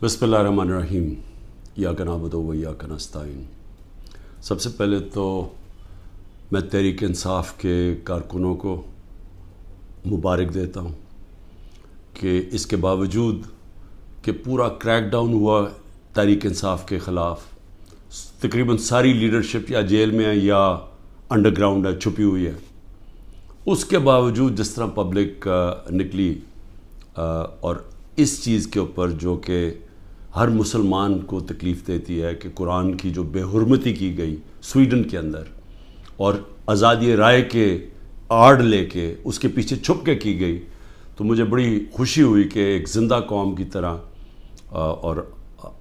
بسم اللہ الرحمن الرحیم ایاک نعبد و ایاک نستعین۔ سب سے پہلے تو میں تحریک انصاف کے کارکنوں کو مبارک دیتا ہوں کہ اس کے باوجود کہ پورا کریک ڈاؤن ہوا تحریک انصاف کے خلاف، تقریباً ساری لیڈرشپ یا جیل میں ہے یا انڈر گراؤنڈ ہے، چھپی ہوئی ہے، اس کے باوجود جس طرح پبلک نکلی اور اس چیز کے اوپر جو کہ ہر مسلمان کو تکلیف دیتی ہے کہ قرآن کی جو بے حرمتی کی گئی سویڈن کے اندر اور آزادی رائے کے آڑ لے کے اس کے پیچھے چھپ کے کی گئی، تو مجھے بڑی خوشی ہوئی کہ ایک زندہ قوم کی طرح اور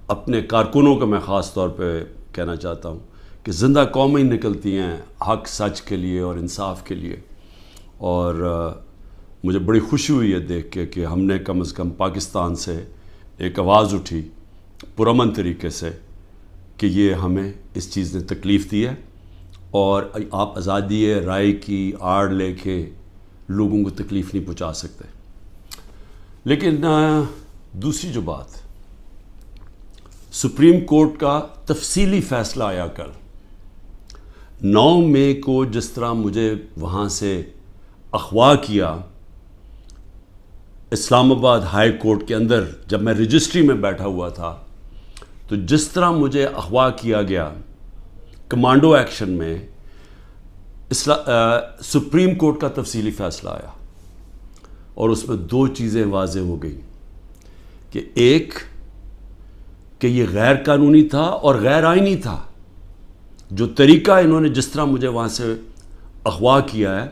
اپنے کارکنوں کو میں خاص طور پہ کہنا چاہتا ہوں کہ زندہ قومیں نکلتی ہیں حق سچ کے لیے اور انصاف کے لیے، اور مجھے بڑی خوشی ہوئی ہے دیکھ کے کہ ہم نے کم از کم پاکستان سے ایک آواز اٹھی پرامن طریقے سے کہ یہ ہمیں اس چیز نے تکلیف دی ہے اور آپ آزادی رائے کی آڑ لے کے لوگوں کو تکلیف نہیں پہنچا سکتے۔ لیکن دوسری جو بات، سپریم کورٹ کا تفصیلی فیصلہ آیا کل 9 مئی کو، جس طرح مجھے وہاں سے اغوا کیا اسلام آباد ہائی کورٹ کے اندر جب میں رجسٹری میں بیٹھا ہوا تھا، تو جس طرح مجھے اغوا کیا گیا کمانڈو ایکشن میں، سپریم کورٹ کا تفصیلی فیصلہ آیا اور اس میں 2 چیزیں واضح ہو گئی کہ ایک کہ یہ غیر قانونی تھا اور غیر آئینی تھا، جو طریقہ انہوں نے جس طرح مجھے وہاں سے اغوا کیا ہے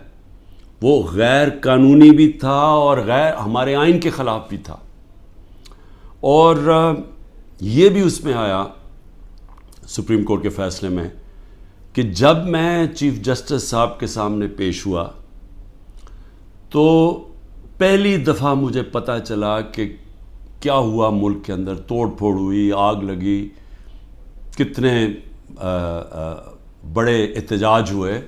وہ غیر قانونی بھی تھا اور غیر ہمارے آئین کے خلاف بھی تھا۔ اور یہ بھی اس میں آیا سپریم کورٹ کے فیصلے میں کہ جب میں چیف جسٹس صاحب کے سامنے پیش ہوا تو پہلی دفعہ مجھے پتہ چلا کہ کیا ہوا ملک کے اندر، توڑ پھوڑ ہوئی، آگ لگی، کتنے بڑے احتجاج ہوئے،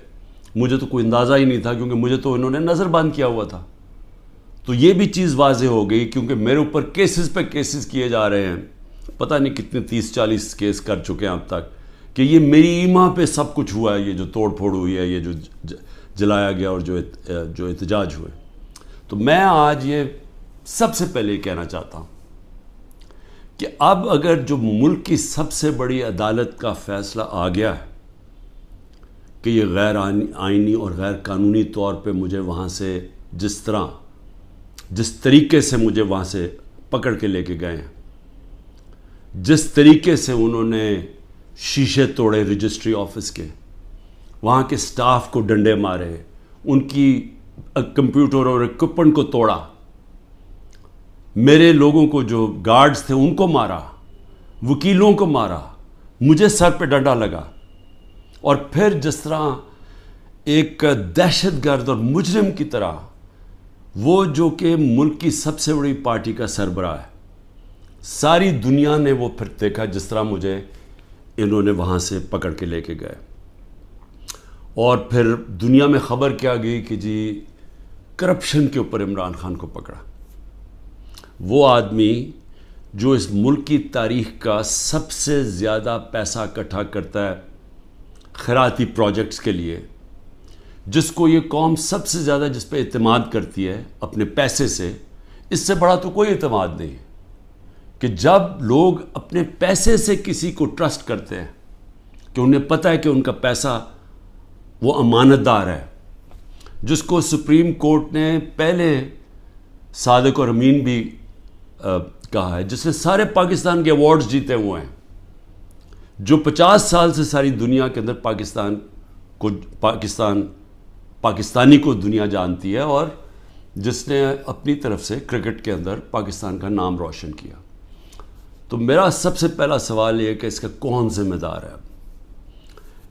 مجھے تو کوئی اندازہ ہی نہیں تھا کیونکہ مجھے تو انہوں نے نظر بند کیا ہوا تھا۔ تو یہ بھی چیز واضح ہو گئی کیونکہ میرے اوپر کیسز پہ کیسز کیے جا رہے ہیں، پتہ نہیں کتنے 30-40 کیس کر چکے ہیں اب تک، کہ یہ میری ایما پہ سب کچھ ہوا ہے، یہ جو توڑ پھوڑ ہوئی ہے، یہ جو جلایا گیا اور جو احتجاج ہوئے۔ تو میں آج یہ سب سے پہلے کہنا چاہتا ہوں کہ اب اگر جو ملک کی سب سے بڑی عدالت کا فیصلہ آ گیا ہے کہ یہ غیر آئینی اور غیر قانونی طور پہ مجھے وہاں سے جس طریقے سے مجھے وہاں سے پکڑ کے لے کے گئے ہیں، جس طریقے سے انہوں نے شیشے توڑے رجسٹری آفس کے، وہاں کے سٹاف کو ڈنڈے مارے، ان کی کمپیوٹر اور اکوپمنٹ کو توڑا، میرے لوگوں کو جو گارڈز تھے ان کو مارا، وکیلوں کو مارا، مجھے سر پہ ڈنڈا لگا، اور پھر جس طرح ایک دہشت گرد اور مجرم کی طرح وہ جو کہ ملک کی سب سے بڑی پارٹی کا سربراہ ہے، ساری دنیا نے وہ پھر دیکھا جس طرح مجھے انہوں نے وہاں سے پکڑ کے لے کے گئے، اور پھر دنیا میں خبر کیا گئی کہ جی کرپشن کے اوپر عمران خان کو پکڑا، وہ آدمی جو اس ملک کی تاریخ کا سب سے زیادہ پیسہ اکٹھا کرتا ہے خیراتی پروجیکٹس کے لیے، جس کو یہ قوم سب سے زیادہ جس پہ اعتماد کرتی ہے اپنے پیسے سے، اس سے بڑا تو کوئی اعتماد نہیں کہ جب لوگ اپنے پیسے سے کسی کو ٹرسٹ کرتے ہیں کہ انہیں پتہ ہے کہ ان کا پیسہ وہ امانت دار ہے، جس کو سپریم کورٹ نے پہلے صادق اور امین بھی کہا ہے، جس نے سارے پاکستان کے ایوارڈز جیتے ہوئے ہیں، جو 50 سال سے ساری دنیا کے اندر پاکستانی کو دنیا جانتی ہے، اور جس نے اپنی طرف سے کرکٹ کے اندر پاکستان کا نام روشن کیا۔ تو میرا سب سے پہلا سوال یہ ہے کہ اس کا کون ذمہ دار ہے؟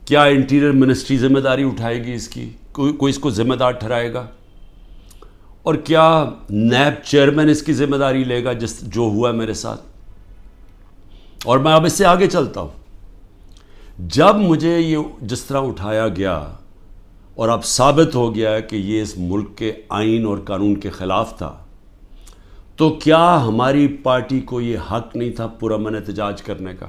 کیا انٹیریئر منسٹری ذمہ داری اٹھائے گی اس کی؟ کوئی اس کو ذمہ دار ٹھہرائے گا؟ اور کیا نیب چیئرمین اس کی ذمہ داری لے گا جو ہوا میرے ساتھ؟ اور میں اب اس سے آگے چلتا ہوں، جب مجھے یہ جس طرح اٹھایا گیا اور اب ثابت ہو گیا کہ یہ اس ملک کے آئین اور قانون کے خلاف تھا، تو کیا ہماری پارٹی کو یہ حق نہیں تھا پرامن احتجاج کرنے کا؟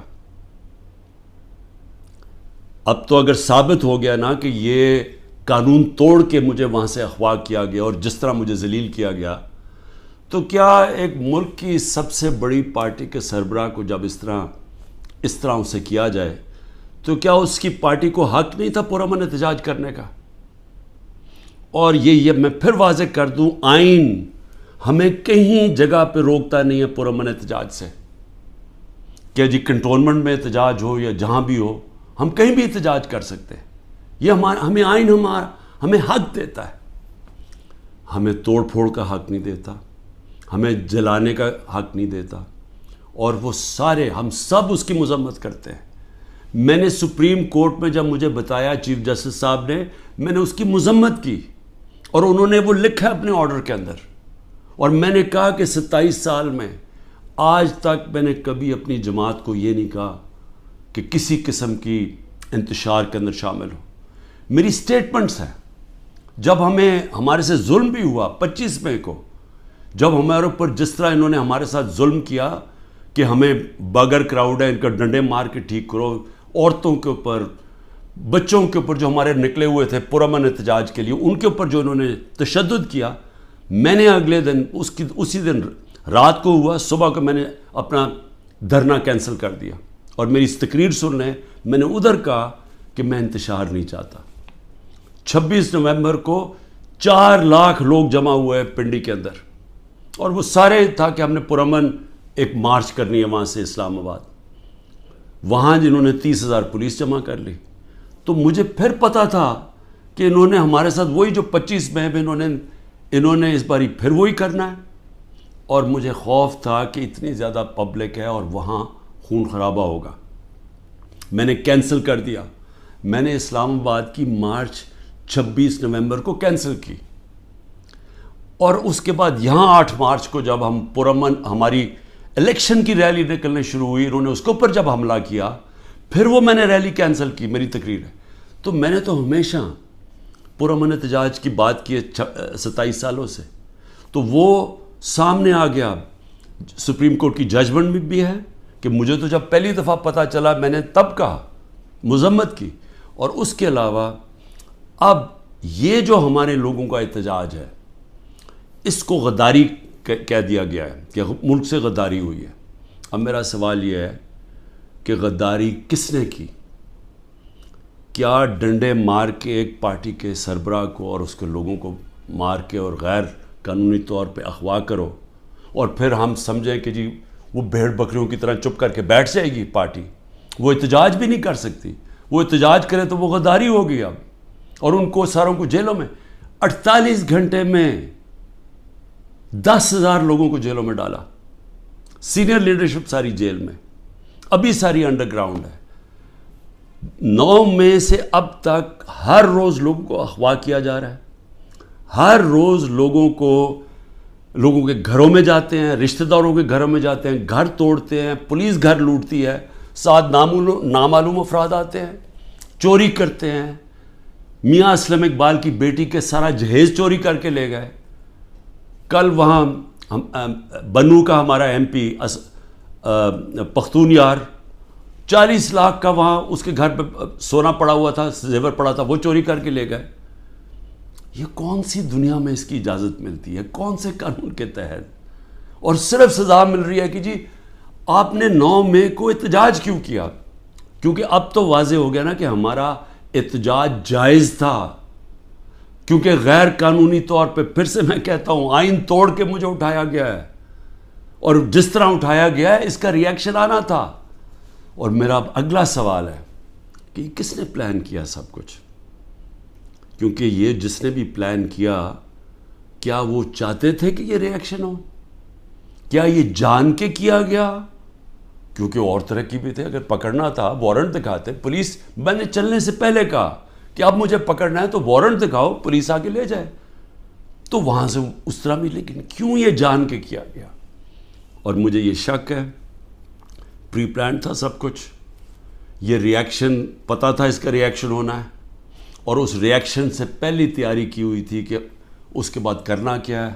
اب تو اگر ثابت ہو گیا نا کہ یہ قانون توڑ کے مجھے وہاں سے اغوا کیا گیا اور جس طرح مجھے ذلیل کیا گیا، تو کیا ایک ملک کی سب سے بڑی پارٹی کے سربراہ کو جب اس طرح اسے کیا جائے تو کیا اس کی پارٹی کو حق نہیں تھا پرامن احتجاج کرنے کا؟ اور یہ میں پھر واضح کر دوں، آئین ہمیں کہیں جگہ پہ روکتا نہیں ہے پرامن احتجاج سے، کہ جی کنٹونمنٹ میں احتجاج ہو یا جہاں بھی ہو، ہم کہیں بھی احتجاج کر سکتے ہیں۔ یہ ہمیں آئین ہمیں حق دیتا ہے، ہمیں توڑ پھوڑ کا حق نہیں دیتا، ہمیں جلانے کا حق نہیں دیتا، اور وہ سارے ہم سب اس کی مذمت کرتے ہیں۔ میں نے سپریم کورٹ میں جب مجھے بتایا چیف جسٹس صاحب نے، میں نے اس کی مذمت کی، اور انہوں نے وہ لکھا اپنے آرڈر کے اندر، اور میں نے کہا کہ 27 سال میں آج تک میں نے کبھی اپنی جماعت کو یہ نہیں کہا کہ کسی قسم کی انتشار کے اندر شامل ہو۔ میری سٹیٹمنٹس ہیں، جب ہمارے سے ظلم بھی ہوا 25 مئی کو، جب ہمارے اوپر جس طرح انہوں نے ہمارے ساتھ ظلم کیا کہ ہمیں بگر کراؤڈ ہے ان کا ڈنڈے مار کے ٹھیک کرو، عورتوں کے اوپر، بچوں کے اوپر جو ہمارے نکلے ہوئے تھے پرامن احتجاج کے لیے، ان کے اوپر جو انہوں نے تشدد کیا، میں نے اگلے دن اسی دن رات کو ہوا، صبح کو میں نے اپنا دھرنا کینسل کر دیا، اور میری اس تقریر سن رہے ہیں، میں نے ادھر کہا کہ میں انتشار نہیں چاہتا۔ 26 نومبر کو 4 لاکھ لوگ جمع ہوئے پنڈی کے اندر، اور وہ سارے تھا کہ ہم نے پرامن ایک مارچ کرنی ہے وہاں سے اسلام آباد۔ وہاں جنہوں نے 30,000 پولیس جمع کر لی، تو مجھے پھر پتا تھا کہ انہوں نے ہمارے ساتھ وہی جو 25 مئی میں انہوں نے اس باری پھر وہی کرنا ہے، اور مجھے خوف تھا کہ اتنی زیادہ پبلک ہے اور وہاں خون خرابہ ہوگا۔ میں نے کینسل کر دیا، میں نے اسلام آباد کی مارچ 26 نومبر کو کینسل کی، اور اس کے بعد یہاں 8 مارچ کو جب ہم پرامن ہماری الیکشن کی ریلی نکلنے شروع ہوئی، انہوں نے اس کے اوپر جب حملہ کیا، پھر وہ میں نے ریلی کینسل کی، میری تقریر ہے۔ تو میں نے تو ہمیشہ پرامن احتجاج کی بات کی ہے 27 سالوں سے، تو وہ سامنے آ گیا، سپریم کورٹ کی ججمنٹ بھی ہے کہ مجھے تو جب پہلی دفعہ پتہ چلا میں نے تب کہا، مذمت کی۔ اور اس کے علاوہ اب یہ جو ہمارے لوگوں کا احتجاج ہے، اس کو غداری کہہ دیا گیا ہے کہ ملک سے غداری ہوئی ہے۔ اب میرا سوال یہ ہے کہ غداری کس نے کی؟ کیا ڈنڈے مار کے ایک پارٹی کے سربراہ کو اور اس کے لوگوں کو مار کے اور غیر قانونی طور پہ اغوا کرو، اور پھر ہم سمجھیں کہ جی وہ بھیڑ بکریوں کی طرح چپ کر کے بیٹھ جائے گی پارٹی، وہ احتجاج بھی نہیں کر سکتی، وہ احتجاج کرے تو وہ غداری ہوگی اب، اور ان کو ساروں کو جیلوں میں 48 گھنٹے میں 10,000 لوگوں کو جیلوں میں ڈالا، سینئر لیڈرشپ ساری جیل میں، ابھی ساری انڈر گراؤنڈ ہے۔ 9 مئی سے اب تک ہر روز لوگوں کو اغوا کیا جا رہا ہے، ہر روز لوگوں کے گھروں میں جاتے ہیں، رشتہ داروں کے گھروں میں جاتے ہیں، گھر توڑتے ہیں، پولیس گھر لوٹتی ہے، ساتھ نامعلوم افراد آتے ہیں، چوری کرتے ہیں۔ میاں اسلم اقبال کی بیٹی کے سارا جہیز چوری کر کے لے گئے۔ کل وہاں بنو کا ہمارا ایم پی پختون یار 40 لاکھ کا وہاں اس کے گھر پہ سونا پڑا ہوا تھا، زیور پڑا تھا، وہ چوری کر کے لے گئے۔ یہ کون سی دنیا میں اس کی اجازت ملتی ہے؟ کون سے قانون کے تحت؟ اور صرف سزا مل رہی ہے کہ جی آپ نے 9 مئی کو احتجاج کیوں کیا؟ کیونکہ اب تو واضح ہو گیا نا کہ ہمارا احتجاج جائز تھا، کیونکہ غیر قانونی طور پہ، پھر سے میں کہتا ہوں، آئین توڑ کے مجھے اٹھایا گیا ہے، اور جس طرح اٹھایا گیا ہے اس کا ریاکشن آنا تھا۔ اور میرا اب اگلا سوال ہے کہ کس نے پلان کیا سب کچھ؟ کیونکہ یہ جس نے بھی پلان کیا، کیا وہ چاہتے تھے کہ یہ ریاکشن ہو؟ کیا یہ جان کے کیا گیا؟ کیونکہ اور طرح کی بھی تھے، اگر پکڑنا تھا وارنٹ دکھاتے پولیس، میں نے چلنے سے پہلے کہا کہ اب مجھے پکڑنا ہے تو وارنٹ دکھاؤ، پولیس آ کے لے جائے، تو وہاں سے اس طرح بھی، لیکن کیوں یہ جان کے کیا گیا؟ اور مجھے یہ شک ہے پری پلان تھا سب کچھ، یہ ریاکشن پتہ تھا اس کا ریاکشن ہونا ہے، اور اس ریاکشن سے پہلی تیاری کی ہوئی تھی کہ اس کے بعد کرنا کیا ہے،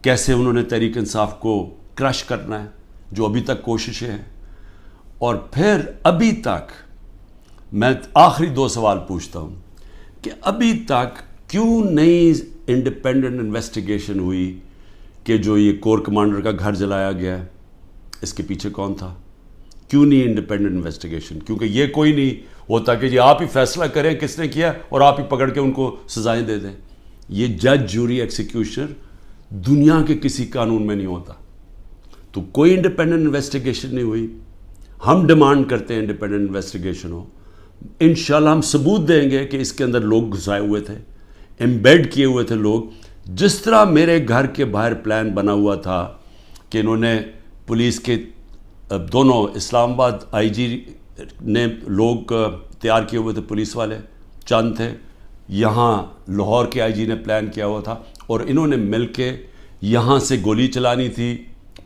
کیسے انہوں نے تحریک انصاف کو کرش کرنا ہے، جو ابھی تک کوششیں ہیں. اور پھر ابھی تک میں آخری 2 سوال پوچھتا ہوں کہ ابھی تک کیوں نہیں انڈیپینڈنٹ انویسٹیگیشن ہوئی کہ جو یہ کور کمانڈر کا گھر جلایا گیا ہے اس کے پیچھے کون تھا؟ کیوں نہیں انڈیپینڈنٹ انویسٹیگیشن؟ کیونکہ یہ کوئی نہیں ہوتا کہ جی آپ ہی فیصلہ کریں کس نے کیا اور آپ ہی پکڑ کے ان کو سزائیں دے دیں. یہ جج جوری ایکسیکیوشنر دنیا کے کسی قانون میں نہیں ہوتا. تو کوئی انڈیپینڈنٹ انویسٹیگیشن نہیں ہوئی. ہم ڈیمانڈ کرتے ہیں انڈیپینڈنٹ انویسٹیگیشن ہو. انشاءاللہ ہم ثبوت دیں گے کہ اس کے اندر لوگ گھسائے ہوئے تھے، ایمبیڈ کیے ہوئے تھے لوگ. جس طرح میرے گھر کے باہر پلان بنا ہوا تھا کہ انہوں نے پولیس کے دونوں اسلام آباد آئی جی نے لوگ تیار کیے ہوئے تھے، پولیس والے چند تھے، یہاں لاہور کے آئی جی نے پلان کیا ہوا تھا، اور انہوں نے مل کے یہاں سے گولی چلانی تھی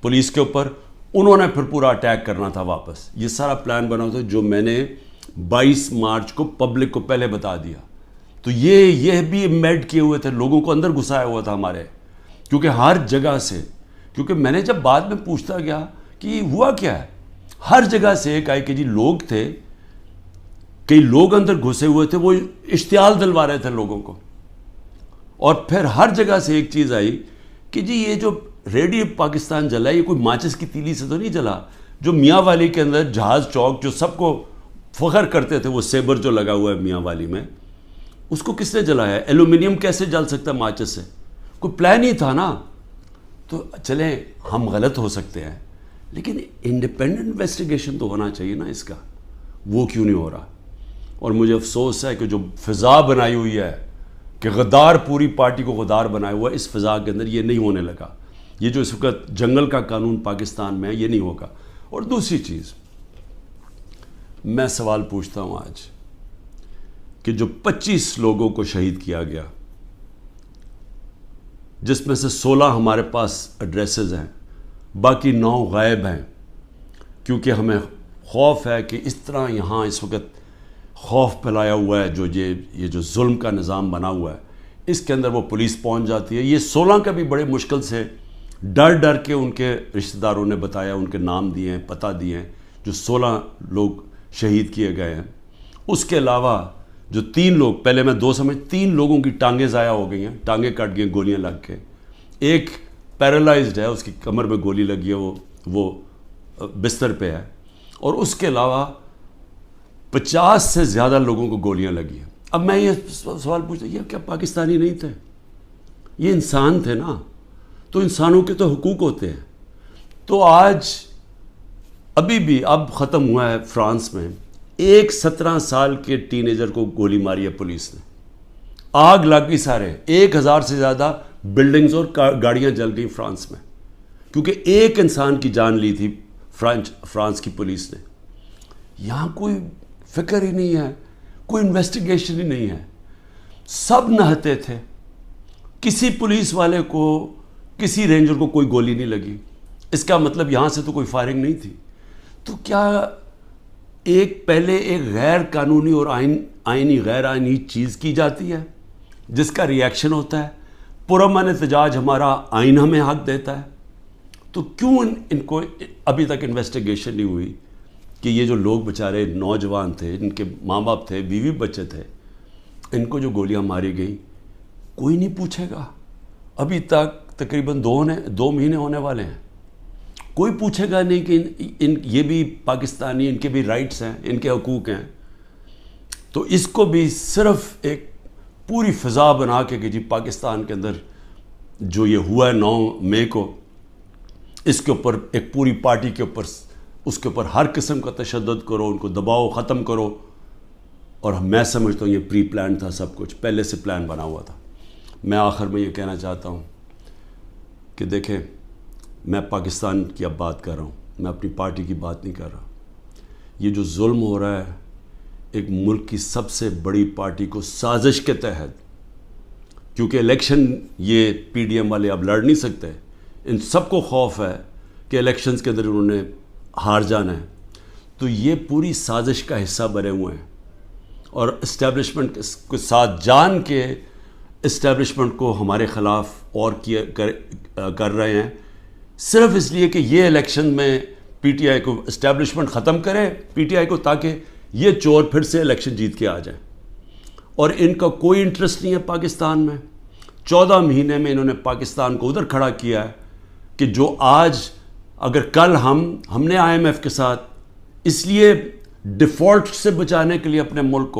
پولیس کے اوپر، انہوں نے پھر پورا اٹیک کرنا تھا واپس. یہ سارا پلان بنا ہوا تھا جو میں نے 22 مارچ کو پبلک کو پہلے بتا دیا. تو یہ بھی ایمبیڈ کیے ہوئے تھے، لوگوں کو اندر گھسایا ہوا تھا ہمارے، کیونکہ ہر جگہ سے، کیونکہ میں نے جب بعد میں پوچھتا گیا کہ یہ ہوا کیا ہے، ہر جگہ سے ایک آئی کہ جی لوگ تھے، کئی لوگ اندر گھسے ہوئے تھے، وہ اشتعال دلوا رہے تھے لوگوں کو. اور پھر ہر جگہ سے ایک چیز آئی کہ جی یہ جو ریڈیو پاکستان جلا ہے یہ کوئی ماچس کی تیلی سے تو نہیں جلا. جو میاں والی کے اندر جہاز چوک جو سب کو فخر کرتے تھے، وہ سیبر جو لگا ہوا ہے میاں والی میں، اس کو کس نے جلایا ہے؟ ایلومینیم کیسے جل سکتا ہے ماچس سے؟ کوئی پلان ہی تھا نا. تو چلیں ہم غلط ہو سکتے ہیں، لیکن انڈیپینڈنٹ انویسٹیگیشن تو ہونا چاہیے نا اس کا. وہ کیوں نہیں ہو رہا؟ اور مجھے افسوس ہے کہ جو فضا بنائی ہوئی ہے کہ غدار پوری پارٹی کو غدار بنایا ہوا ہے، اس فضا کے اندر یہ نہیں ہونے لگا. یہ جو اس وقت جنگل کا قانون پاکستان میں ہے یہ نہیں ہوگا. اور دوسری چیز میں سوال پوچھتا ہوں آج کہ جو 25 لوگوں کو شہید کیا گیا، جس میں سے 16 ہمارے پاس ایڈریسز ہیں، باقی 9 غائب ہیں، کیونکہ ہمیں خوف ہے کہ اس طرح یہاں اس وقت خوف پھیلایا ہوا ہے، جو یہ جو ظلم کا نظام بنا ہوا ہے اس کے اندر وہ پولیس پہنچ جاتی ہے. یہ 16 کا بھی بڑے مشکل سے ڈر کے ان کے رشتہ داروں نے بتایا، ان کے نام دیے ہیں، پتہ دیے ہیں، جو 16 لوگ شہید کیے گئے ہیں. اس کے علاوہ جو 3 لوگ، پہلے میں 2 سمجھ 3 لوگوں کی ٹانگیں ضائع ہو گئی ہیں، ٹانگیں کٹ گئی گولیاں لگ کے. ایک پیرالائزڈ ہے، اس کی کمر میں گولی لگی ہے، وہ بستر پہ ہے. اور اس کے علاوہ 50 سے زیادہ لوگوں کو گولیاں لگی ہیں. اب میں یہ سوال پوچھتا ہوں، یہ کیا پاکستانی نہیں تھے؟ یہ انسان تھے نا. تو انسانوں کے تو حقوق ہوتے ہیں. تو آج ابھی بھی اب ختم ہوا ہے فرانس میں، ایک 17 سال کے ٹین ایجر کو گولی ماری ہے پولیس نے، آگ لگ گئی سارے، 1000 سے زیادہ بلڈنگز اور گاڑیاں جل گئی فرانس میں، کیونکہ ایک انسان کی جان لی تھی فرانس کی پولیس نے. یہاں کوئی فکر ہی نہیں ہے، کوئی انویسٹیگیشن ہی نہیں ہے. سب نہتے تھے، کسی پولیس والے کو، کسی رینجر کو کوئی گولی نہیں لگی. اس کا مطلب یہاں سے تو کوئی فائرنگ نہیں تھی. تو کیا پہلے ایک غیر قانونی اور آئینی غیر آئینی چیز کی جاتی ہے جس کا ریئیکشن ہوتا ہے؟ پرامن احتجاج ہمارا آئین ہمیں حق دیتا ہے. تو کیوں ان کو ابھی تک انویسٹیگیشن نہیں ہوئی کہ یہ جو لوگ بیچارے نوجوان تھے، ان کے ماں باپ تھے، بیوی بچے تھے، ان کو جو گولیاں ماری گئیں کوئی نہیں پوچھے گا. ابھی تک تقریباً 2 مہینے ہونے والے ہیں، کوئی پوچھے گا نہیں کہ یہ بھی پاکستانی، ان کے بھی رائٹس ہیں، ان کے حقوق ہیں. تو اس کو بھی صرف ایک پوری فضا بنا کے کہ جی پاکستان کے اندر جو یہ ہوا ہے 9 مئی کو، اس کے اوپر ایک پوری پارٹی کے اوپر، اس کے اوپر ہر قسم کا تشدد کرو، ان کو دباؤ، ختم کرو. اور میں سمجھتا ہوں یہ پری پلان تھا، سب کچھ پہلے سے پلان بنا ہوا تھا. میں آخر میں یہ کہنا چاہتا ہوں کہ دیکھیں، میں پاکستان کی اب بات کر رہا ہوں، میں اپنی پارٹی کی بات نہیں کر رہا. یہ جو ظلم ہو رہا ہے ایک ملک کی سب سے بڑی پارٹی کو سازش کے تحت، کیونکہ الیکشن یہ پی ڈی ایم والے اب لڑ نہیں سکتے، ان سب کو خوف ہے کہ الیکشنز کے اندر انہوں نے ہار جانا ہے. تو یہ پوری سازش کا حصہ بنے ہوئے ہیں اور اسٹیبلشمنٹ کے ساتھ جان کے اسٹیبلشمنٹ کو ہمارے خلاف اور کر رہے ہیں، صرف اس لیے کہ یہ الیکشن میں پی ٹی آئی کو اسٹیبلشمنٹ ختم کرے پی ٹی آئی کو، تاکہ یہ چور پھر سے الیکشن جیت کے آ جائیں. اور ان کا کوئی انٹرسٹ نہیں ہے پاکستان میں. 14 مہینے میں انہوں نے پاکستان کو ادھر کھڑا کیا ہے کہ جو آج اگر کل ہم نے آئی ایم ایف کے ساتھ اس لیے ڈیفالٹ سے بچانے کے لیے اپنے ملک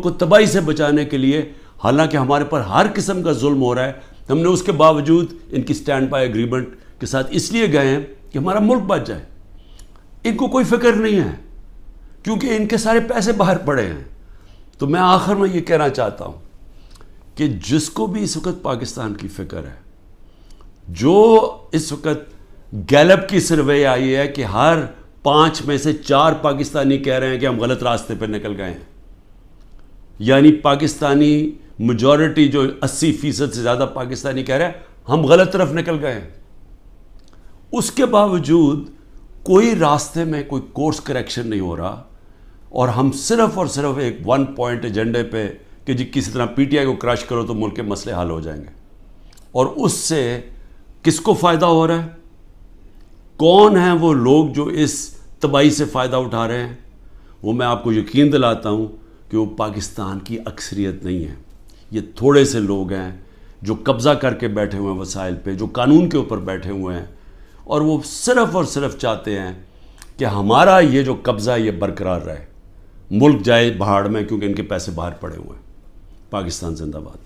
کو تباہی سے بچانے کے لیے، حالانکہ ہمارے پر ہر قسم کا ظلم ہو رہا ہے، ہم نے اس کے باوجود ان کی سٹینڈ بائی ایگریمنٹ کے ساتھ اس لیے گئے ہیں کہ ہمارا ملک بچ جائے. ان کو کوئی فکر نہیں ہے کیونکہ ان کے سارے پیسے باہر پڑے ہیں. تو میں آخر میں یہ کہنا چاہتا ہوں کہ جس کو بھی اس وقت پاکستان کی فکر ہے، جو اس وقت گیلپ کی سروے آئی ہے کہ ہر 5 میں سے 4 پاکستانی کہہ رہے ہیں کہ ہم غلط راستے پہ نکل گئے ہیں، یعنی پاکستانی میجورٹی جو 80% سے زیادہ پاکستانی کہہ رہے ہیں ہم غلط طرف نکل گئے ہیں. اس کے باوجود کوئی راستے میں کوئی کورس کریکشن نہیں ہو رہا، اور ہم صرف اور صرف ایک 1 پوائنٹ ایجنڈے پہ کہ جی کسی طرح پی ٹی آئی کو کرش کرو تو ملک کے مسئلے حل ہو جائیں گے. اور اس سے کس کو فائدہ ہو رہا ہے؟ کون ہیں وہ لوگ جو اس تباہی سے فائدہ اٹھا رہے ہیں؟ وہ میں آپ کو یقین دلاتا ہوں کہ وہ پاکستان کی اکثریت نہیں ہے. یہ تھوڑے سے لوگ ہیں جو قبضہ کر کے بیٹھے ہوئے ہیں وسائل پہ، جو قانون کے اوپر بیٹھے ہوئے ہیں، اور وہ صرف اور صرف چاہتے ہیں کہ ہمارا یہ جو قبضہ یہ برقرار رہے، ملک جائے بہاڑ میں، کیونکہ ان کے پیسے باہر پڑے ہوئے ہیں. پاکستان زندہ باد.